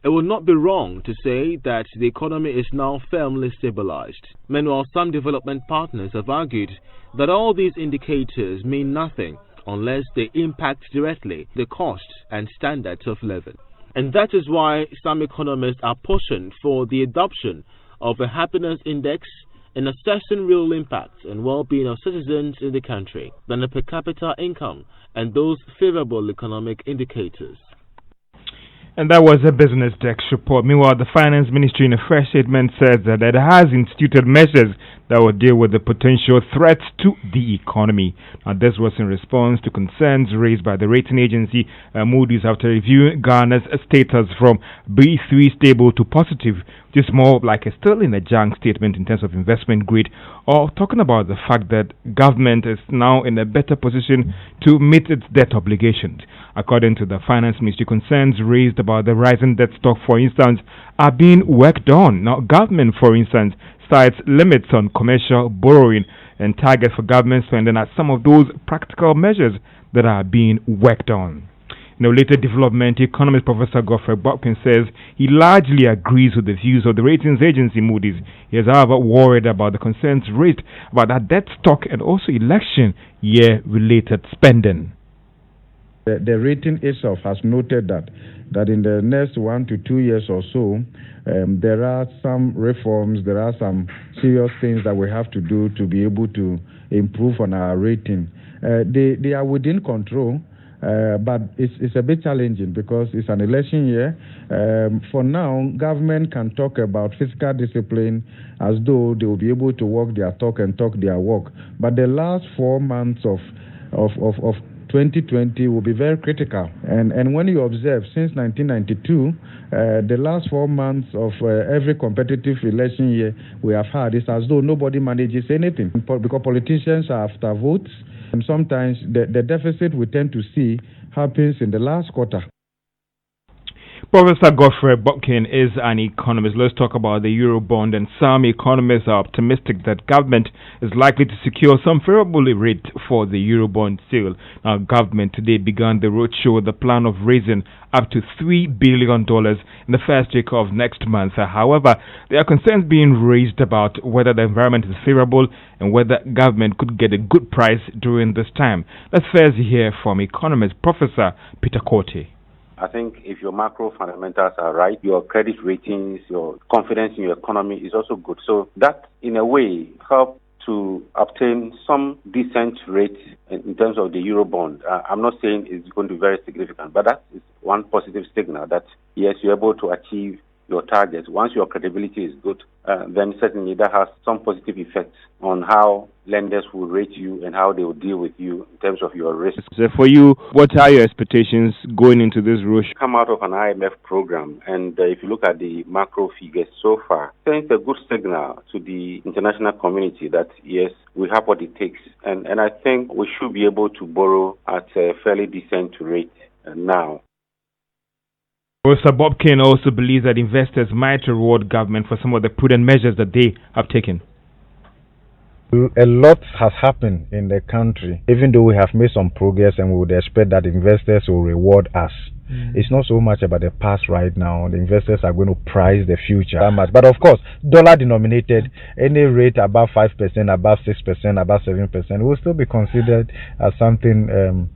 it would not be wrong to say that the economy is now firmly stabilized. Meanwhile, some development partners have argued that all these indicators mean nothing unless they impact directly the costs and standards of living. And that is why some economists are pushing for the adoption of a happiness index in assessing real impact and well-being of citizens in the country than a per capita income and those favorable economic indicators. And that was a Business Desk report. Meanwhile, the Finance Ministry in a fresh statement says that it has instituted measures that will deal with the potential threats to the economy. Now, this was in response to concerns raised by the rating agency Moody's after reviewing Ghana's status from B3 stable to positive, which is more like a still in a junk statement in terms of investment grade, or talking about the fact that government is now in a better position to meet its debt obligations. According to the Finance Ministry, concerns raised about the rising debt stock, for instance, are being worked on. Now, government, for instance, cites limits on commercial borrowing and targets for government spending as some of those practical measures that are being worked on. In a later development, economist Professor Godfrey Bopkins says he largely agrees with the views of the ratings agency Moody's. He is, however, worried about the concerns raised about that debt stock and also election year-related spending. The rating itself has noted that in the next 1 to 2 years or so, there are some reforms, there are some serious things that we have to do to be able to improve on our rating. They are within control. But it's a bit challenging because it's an election year. For now, government can talk about fiscal discipline as though they will be able to walk their talk and talk their walk. But the last 4 months of 2020 will be very critical. And when you observe, since 1992, the last 4 months of every competitive election year we have had, it's as though nobody manages anything because politicians are after votes. And sometimes the deficit we tend to see happens in the last quarter. Professor Godfrey Bobkin is an economist. Let's talk about the Eurobond. And some economists are optimistic that government is likely to secure some favorable rate for the Eurobond sale. Now, government today began the roadshow with the plan of raising up to $3 billion in the first week of next month. However, there are concerns being raised about whether the environment is favorable and whether government could get a good price during this time. Let's first hear from economist Professor Peter Korte. I think if your macro fundamentals are right, your credit ratings, your confidence in your economy is also good. So that, in a way, helps to obtain some decent rate in terms of the Eurobond. I'm not saying it's going to be very significant, but that is one positive signal that, yes, you're able to achieve your targets. Once your credibility is good, then certainly that has some positive effects on how lenders will rate you and how they will deal with you in terms of your risk. So for you, what are your expectations going into this rush? Come out of an IMF program, and if you look at the macro figures so far, sends a good signal to the international community that, yes, we have what it takes. And I think we should be able to borrow at a fairly decent rate now. Professor Bobkin also believes that investors might reward government for some of the prudent measures that they have taken. A lot has happened in the country, even though we have made some progress and we would expect that investors will reward us. It's not so much about the past right now. The investors are going to price the future that much. But of course, dollar denominated, any rate above 5%, above 6%, above 7% will still be considered as something.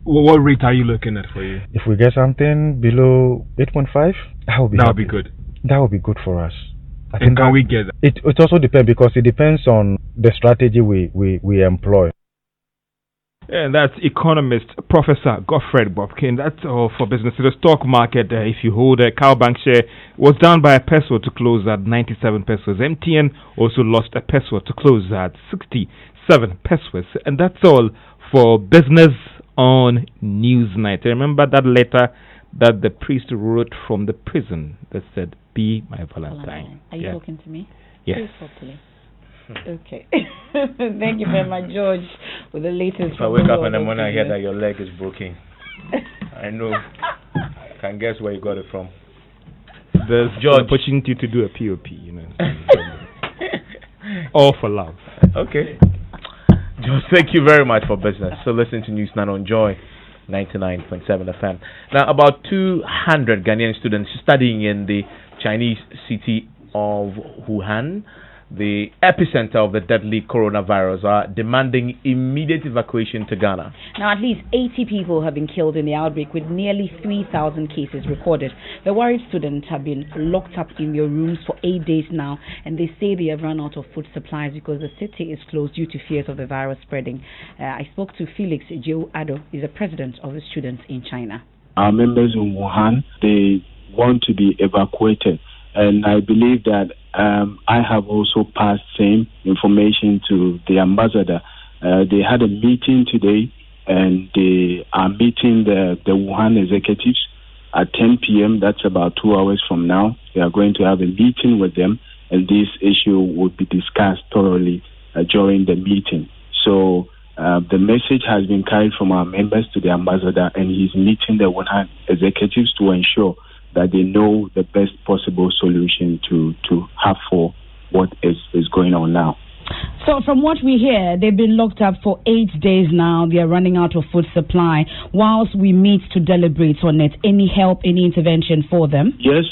What rate are you looking at for you? If we get something below 8.5, that would be good. That would be good for us. And can we get that? It also depends, because it depends on the strategy we employ. And that's economist Professor Godfrey Bobkin. That's all for business. The stock market, if you hold a Cowbank share, was down by a peso to close at 97 pesos. MTN also lost a peso to close at 67 pesos. And that's all for business on Newsnight. Remember that letter that the priest wrote from the prison that said, "Be my Valentine." Are you talking to me? Yes. Hopefully. Okay. Thank you very much, George, with the latest. If I wake up in the morning and hear that your leg is broken, I know. I can guess where you got it from. There's George opportunity to do a POP, you know. All for love. Okay. George, thank you very much for business. So listen to News 9 on Joy 99.7 FM. Now, about 200 Ghanaian students studying in the Chinese city of Wuhan, the epicenter of the deadly coronavirus, are demanding immediate evacuation to Ghana. Now, at least 80 people have been killed in the outbreak, with nearly 3,000 cases recorded. The worried students have been locked up in their rooms for 8 days now, and they say they have run out of food supplies because the city is closed due to fears of the virus spreading. I spoke to Felix Ado, he's the president of the students in China. Our members in Wuhan, they want to be evacuated. And I believe that I have also passed same information to the ambassador. They had a meeting today, and they are meeting the Wuhan executives at 10 p.m. That's about 2 hours from now. They are going to have a meeting with them, and this issue will be discussed thoroughly during the meeting. So the message has been carried from our members to the ambassador, and he's meeting the Wuhan executives to ensure that they know the best possible solution to have for what is going on now. So from what we hear, they've been locked up for 8 days now. They are running out of food supply. Whilst we meet to deliberate on it, any help, any intervention for them? Yes,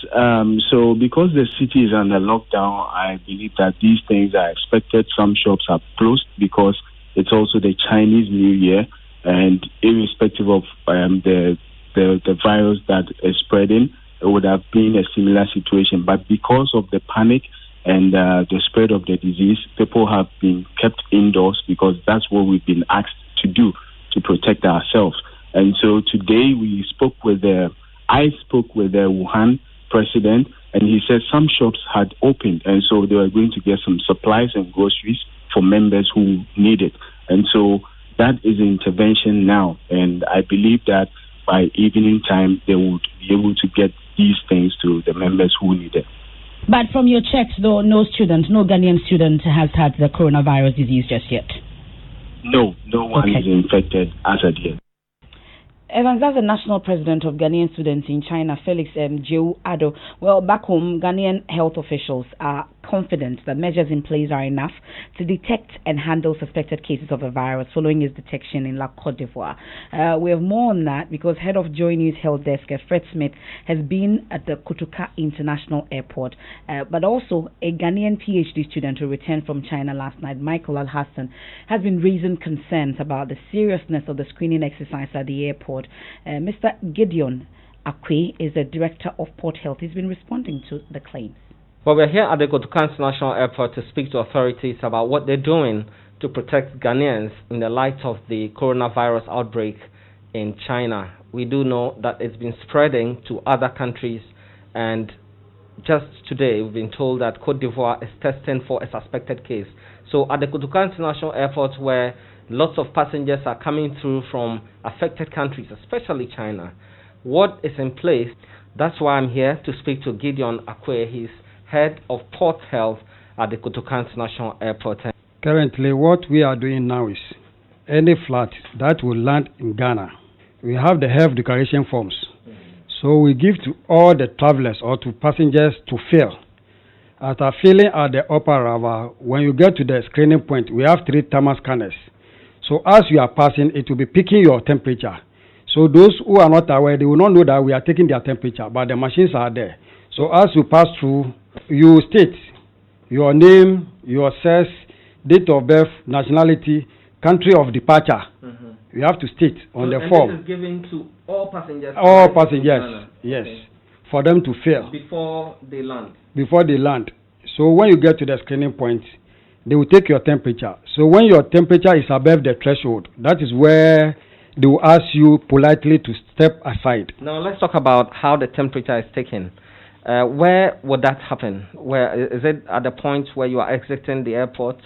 so because the city is under lockdown, I believe that these things are expected. Some shops are closed because it's also the Chinese New Year, and irrespective of the virus that is spreading, it would have been a similar situation. But because of the panic and the spread of the disease, people have been kept indoors because that's what we've been asked to do to protect ourselves. And so today I spoke with the Wuhan president, and he said some shops had opened, and so they were going to get some supplies and groceries for members who need it. And so that is an intervention now, and I believe that by evening time they would be able to get these things to the members who need it. But from your checks, though, no Ghanaian student has had the coronavirus disease just yet? No one is infected as of yet. Evans, as the national president of Ghanaian students in China, Felix Jeu Ado, well, back home, Ghanaian health officials are confident that measures in place are enough to detect and handle suspected cases of the virus following its detection in La Côte d'Ivoire. We have more on that because head of Joy News Health Desk, Fred Smith, has been at the Kotoka International Airport, but also a Ghanaian PhD student who returned from China last night, Michael Al-Hassan, has been raising concerns about the seriousness of the screening exercise at the airport. Mr. Gideon Akwe is the director of Port Health. He's been responding to the claims. Well, we're here at the Kotoka International Airport to speak to authorities about what they're doing to protect Ghanaians in the light of the coronavirus outbreak in China. We do know that it's been spreading to other countries, and just today we've been told that Côte d'Ivoire is testing for a suspected case. So at the Kotoka International Airport, where lots of passengers are coming through from affected countries, especially China, what is in place? That's why I'm here to speak to Gideon Akwe. He's head of Port Health at the Kotoka International Airport. Currently, what we are doing now is any flight that will land in Ghana, we have the health declaration forms. So we give to all the travelers or to passengers to fill. After filling at the upper arrival, when you get to the screening point, we have 3 thermal scanners. So as you are passing, it will be picking your temperature. So those who are not aware, they will not know that we are taking their temperature, but the machines are there. So as you pass through, you state your name, your sex, date of birth, nationality, country of departure. You have to state on the form. This is given to all passengers? All passengers, yes, okay. For them to fill. Before they land? Before they land. So when you get to the screening point, they will take your temperature. So when your temperature is above the threshold, that is where they will ask you politely to step aside. Now let's talk about how the temperature is taken. Where would that happen? Where is it at the point where you are exiting the airport?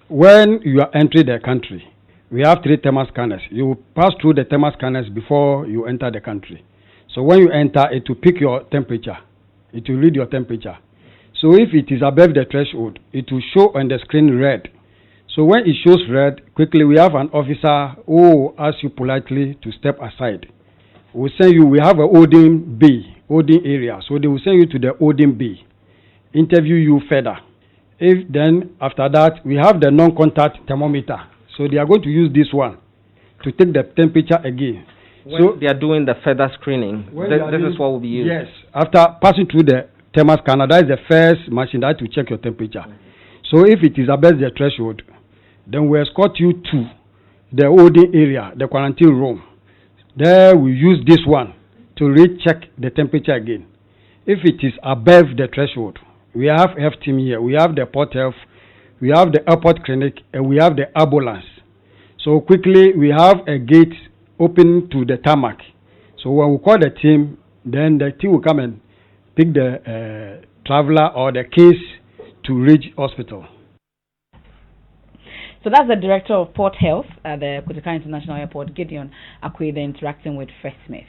When you are entering the country, we have 3 thermal scanners. You pass through the thermal scanners before you enter the country. So when you enter, it will pick your temperature. It will read your temperature. So if it is above the threshold, it will show on the screen red. So when it shows red, quickly we have an officer who will ask you politely to step aside. We'll send you, we have a holding area. So they will send you to the holding bay, interview you further. If then after that, we have the non-contact thermometer. So they are going to use this one to take the temperature again. When they are doing the further screening, this is what will be used? Yes, after passing through the thermal scanner, that is the first machine that will check your temperature. So if it is above the threshold, then we escort you to the holding area, the quarantine room. There we use this one to recheck the temperature again. If it is above the threshold, we have health team here. We have the Port Health, we have the airport clinic, and we have the ambulance. So quickly we have a gate open to the tarmac. So when we call the team, then the team will come and pick the traveler or the case to reach hospital. So that's the director of Port Health at the Kotoka International Airport, Gideon Akwe, interacting with Fred Smith.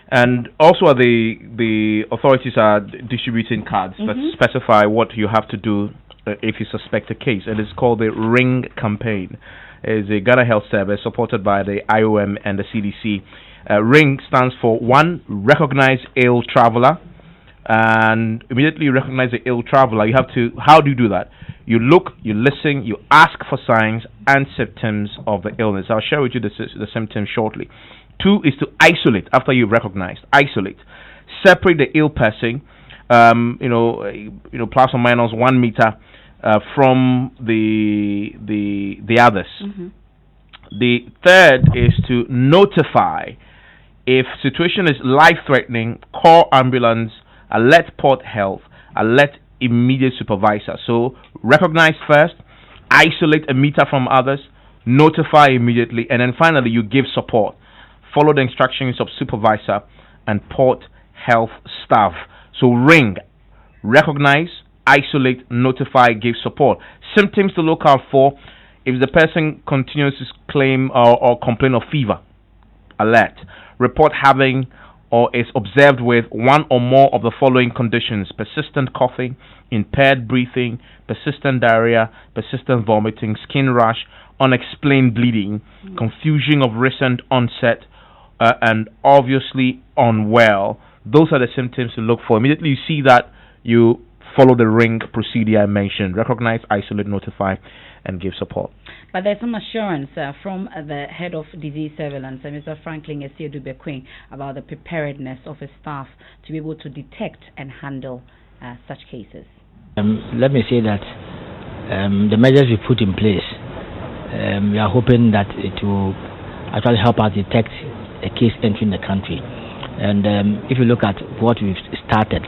And also the authorities are distributing cards that specify what you have to do if you suspect a case. It is called the RING campaign. It's a Ghana Health Service supported by the IOM and the CDC. RING stands for 1, recognize ill traveler. And immediately you recognize the ill traveler, you have to, how do you do that? You look, you listen, you ask for signs and symptoms of the illness. I'll share with you the symptoms shortly. 2 is to isolate after you've recognized. Isolate. Separate the ill person, plus or minus 1 meter from the others. The third is to notify. If situation is life-threatening, call ambulance, alert Port Health, alert immediate supervisor. So recognize first, isolate a meter from others, notify immediately, and then finally you give support. Follow the instructions of supervisor and port health staff. So ring, recognize, isolate, notify, give support. Symptoms to look out for: if the person continues to claim or complain of fever, alert. Report having or is observed with one or more of the following conditions: persistent coughing, impaired breathing, persistent diarrhea, persistent vomiting, skin rash, unexplained bleeding, confusion of recent onset, and obviously unwell. Those are the symptoms to look for. Immediately you see that, you follow the ring procedure I mentioned: recognize, isolate, notify, and give support. But there's some assurance from the head of disease surveillance, Mr. Franklin Esiedu-Bequin, about the preparedness of his staff to be able to detect and handle such cases. Let me say that the measures we put in place, we are hoping that it will actually help us detect a case entering the country. And if you look at what we've started,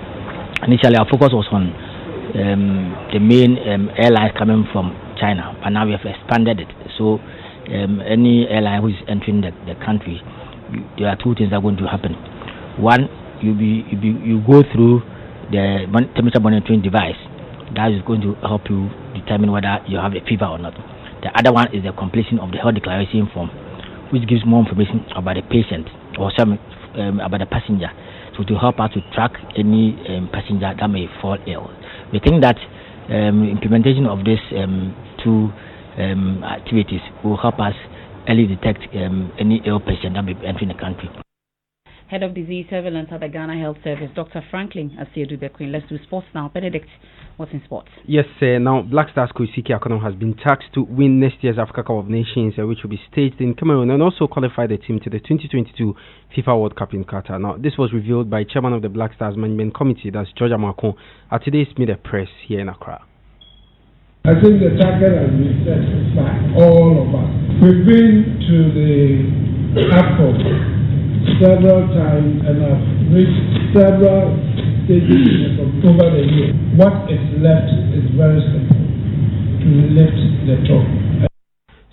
initially our focus was on the main airlines coming from China, but now we have expanded it. So any airline who is entering the country, there are two things that are going to happen. One, you go through the temperature monitoring device. That is going to help you determine whether you have a fever or not. The other one is the completion of the health declaration form, which gives more information about the patient or some about the passenger, so to help us to track any passenger that may fall ill. We think that implementation of these two activities will help us early detect any ill patient that may be entering the country. Head of Disease Surveillance at the Ghana Health Service, Dr. Franklin Esiedu-Bequin. Let's do sports now. Benedict, what's in sports? Yes, now Black Stars coach Siki Akono has been tasked to win next year's Africa Cup of Nations, which will be staged in Cameroon, and also qualify the team to the 2022 FIFA World Cup in Qatar. Now, this was revealed by Chairman of the Black Stars Management Committee, that's George Amakon, at today's media press here in Accra. I think the target has been set by all of us. We've been to the AFCON several times and have reached several stages over the year. What is left is very simple: to lift the top.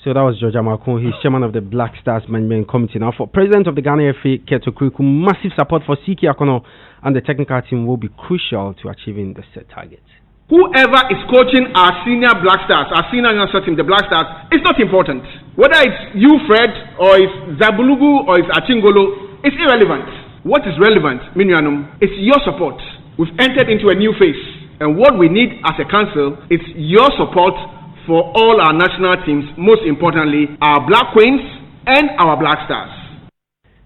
So that was George Amakon. He's chairman of the Black Stars Management Committee. Now, for president of the Ghana FA, Keto Kuriku, massive support for Siki Akono and the technical team will be crucial to achieving the set targets. Whoever is coaching our senior Black Stars, our senior youngster team, the Black Stars, it's not important. Whether it's you, Fred, or it's Zabulugu, or it's Achingolo, it's irrelevant. What is relevant, Minyanum, is your support. We've entered into a new phase, and what we need as a council is your support for all our national teams, most importantly, our Black Queens and our Black Stars.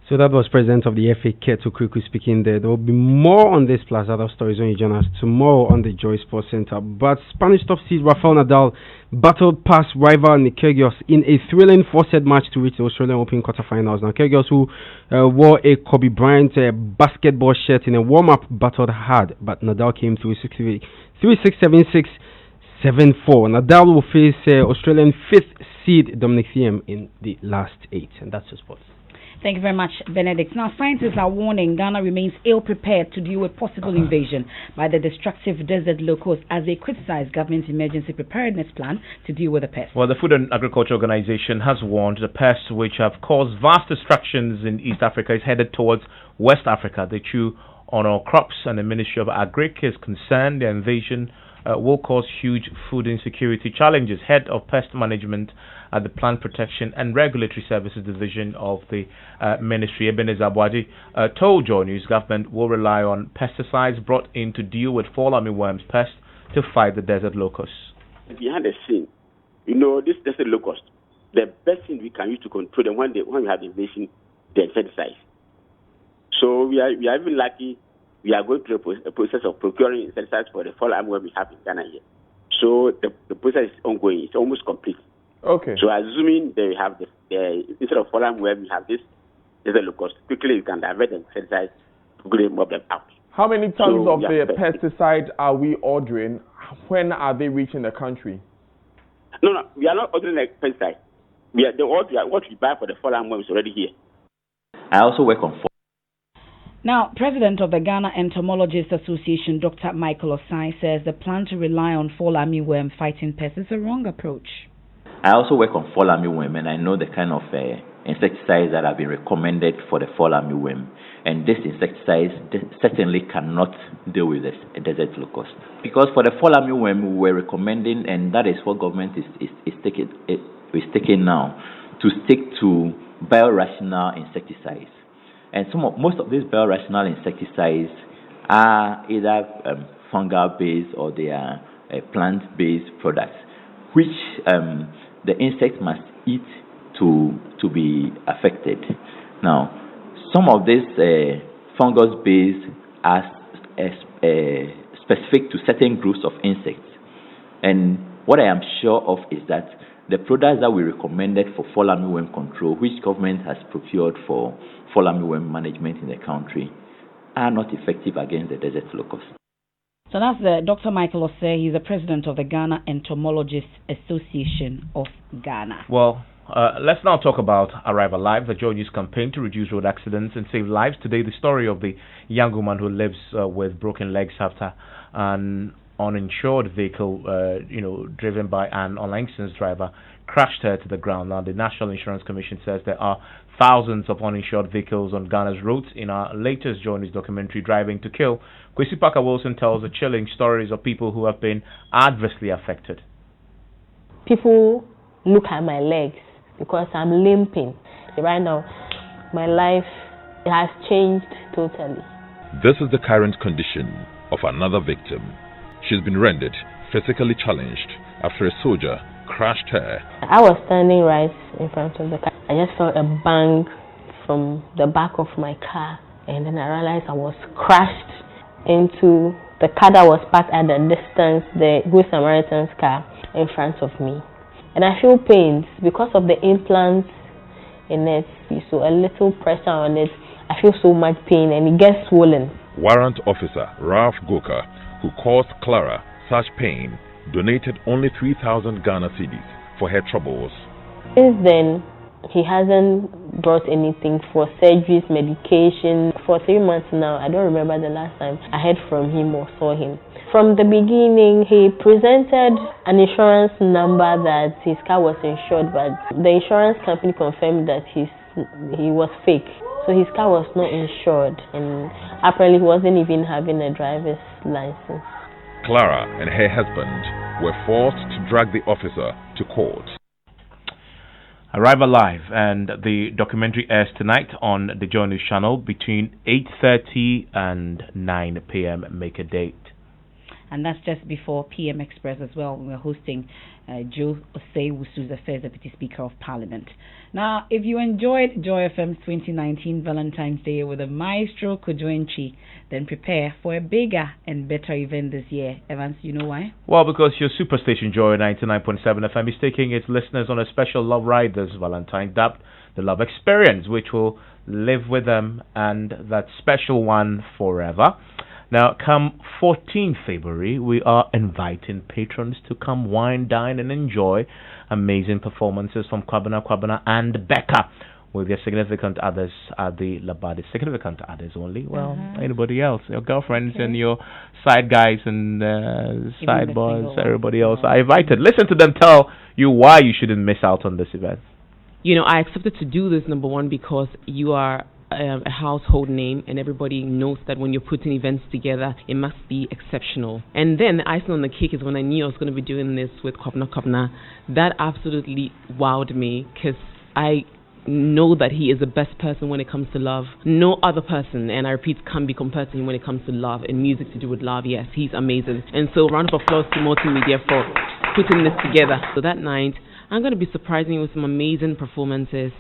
So that was president of the FA, Keto Kuriku, speaking there. There will be more on this plus other stories when you join us tomorrow on the Joy Sports Center. But Spanish top seed Rafael Nadal battled past rival Nick Kyrgios in a thrilling four-set match to reach the Australian Open quarterfinals. Now, Kyrgios, who wore a Kobe Bryant basketball shirt in a warm-up, battled hard, but Nadal came through 3-6, 7-6, 7-4. Nadal will face Australian fifth seed Dominic Thiem in the last 8, and that's the sports. Thank you very much, Benedict. Now, scientists are warning Ghana remains ill-prepared to deal with possible invasion by the destructive desert locusts as they criticize government's emergency preparedness plan to deal with the pest. Well, the Food and Agriculture Organization has warned the pests which have caused vast destructions in East Africa is headed towards West Africa. They chew on our crops, and the Ministry of Agric is concerned the invasion will cause huge food insecurity challenges. Head of Pest Management at the Plant Protection and Regulatory Services Division of the Ministry, Ebenezer Abwadi, told Joy News government will rely on pesticides brought in to deal with fall armyworms pests to fight the desert locusts. Behind the scene, you know, this desert locust, the best thing we can use to control them when we have invasion, the insecticides. So we are even lucky. We are going through a process of procuring insecticides for the fall armyworm we have in Ghana here. So the process is ongoing. It's almost complete. Okay. So assuming they have instead of fall armyworm, we have this desert locust. Quickly, you can divert the insecticides to mob them out. How many tons of the pesticide are we ordering? When are they reaching the country? No, we are not ordering the pesticide. What we buy for the fall armyworm is already here. I also work on. Now, President of the Ghana Entomologists Association, Dr. Michael Osai, says the plan to rely on fall armyworm fighting pests is a wrong approach. I also work on fall armyworm, and I know the kind of insecticides that have been recommended for the fall armyworm. And this insecticide certainly cannot deal with this desert locust. Because for the fall armyworm, we were recommending, and that is what government is taking now, to stick to biorational insecticides. And most of these biorational insecticides are either fungal-based or they are plant-based products, which the insect must eat to be affected. Now, some of these fungus-based are specific to certain groups of insects. And what I am sure of is that the products that we recommended for fall armyworm control, which government has procured for fall armyworm management in the country, are not effective against the desert locust. So that's Dr. Michael Osei. He's the president of the Ghana Entomologists Association of Ghana. Well, let's now talk about Arrive Alive, the Joy News campaign to reduce road accidents and save lives. Today, the story of the young woman who lives with broken legs after an uninsured vehicle, driven by an unlicensed driver, crashed her to the ground. Now, the National Insurance Commission says there are thousands of uninsured vehicles on Ghana's roads. In our latest Joy News documentary, Driving to Kill, Kwesi Parker Wilson tells the chilling stories of people who have been adversely affected. People look at my legs because I'm limping. Right now, my life has changed totally. This is the current condition of another victim. She's been rendered physically challenged after a soldier crashed her. I was standing right in front of the car. I just felt a bang from the back of my car, and then I realized I was crashed into the car that was parked at the distance, the Good Samaritan's car in front of me. And I feel pains because of the implants in it, so a little pressure on it. I feel so much pain and it gets swollen. Warrant Officer Ralph Goka, who caused Clara such pain, donated only 3,000 Ghana cedis for her troubles. Since then, he hasn't brought anything for surgeries, medication. For 3 months now, I don't remember the last time I heard from him or saw him. From the beginning, he presented an insurance number that his car was insured, but the insurance company confirmed that he was fake. So his car was not insured, and apparently he wasn't even having a driver's license. Clara and her husband were forced to drag the officer to court. Arrive Alive, and the documentary airs tonight on the Joy News channel between 8:30 and 9 p.m. Make a date. And that's just before PM Express as well. We're hosting Joe Osei-Wusu, the first Deputy Speaker of Parliament. Now, if you enjoyed Joy FM's 2019 Valentine's Day with a maestro Kojoenchi, then prepare for a bigger and better event this year. Evans, you know why? Well, because your superstation Joy 99.7 FM is taking its listeners on a special Love Ride this Valentine, dubbed the Love Experience, which will live with them and that special one forever. Now, come 14th February, we are inviting patrons to come wine, dine, and enjoy amazing performances from Kwabena and Becca with their significant others at the Labadi. Significant others only? Well, anybody else. Your girlfriends and your side guys and side boys, everybody else are invited. Listen to them tell you why you shouldn't miss out on this event. You know, I accepted to do this, number one, because you are a household name, and everybody knows that when you're putting events together, it must be exceptional. And then the icing on the cake is when I knew I was going to be doing this with Kwabena. That absolutely wowed me, because I know that he is the best person when it comes to love. No other person, and I repeat, can be compared to him when it comes to love and music to do with love. Yes, he's amazing. And so round of applause to Multimedia for putting this together. So that night, I'm going to be surprising you with some amazing performances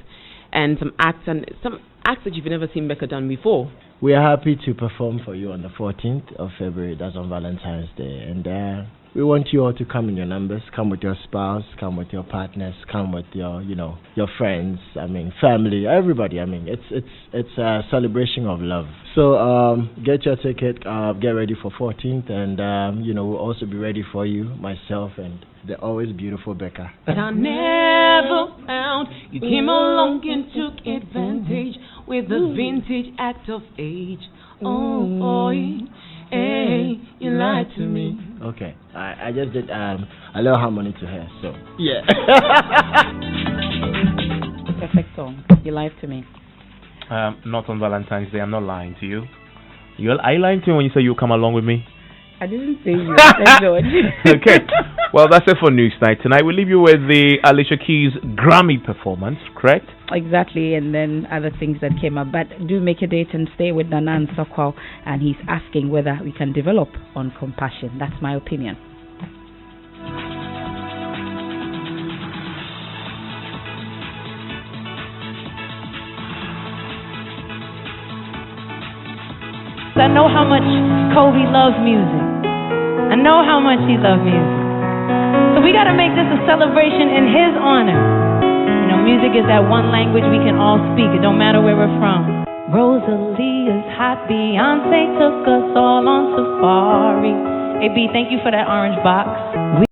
and some acts that you've never seen Becca done before. We are happy to perform for you on the 14th of February, that's on Valentine's Day. And we want you all to come in your numbers, come with your spouse, come with your partners, come with your friends, family, everybody. It's a celebration of love. So get your ticket, get ready for 14th, and we'll also be ready for you, myself and the always beautiful Becca. But I never found you came along and took advantage with the vintage act of age. Oh boy, Hey, you lied to me. Okay, I just did a little harmony to her, so yeah. Perfect song. You lied to me. Not on Valentine's Day. I'm not lying to you. Are you lying to me when you say you'll come along with me? I didn't say you. I said George. Okay. Well, that's it for News Night tonight. We'll leave you with the Alicia Keys Grammy performance, correct? Exactly, and then other things that came up. But do make a date and stay with Nanan Sokwao, and he's asking whether we can develop on compassion. That's my opinion. I know how much Kobe loves music. I know how much he loves music. So we got to make this a celebration in his honor. You know, music is that one language we can all speak. It don't matter where we're from. Rosalie is hot. Beyonce took us all on safari. AB, thank you for that orange box.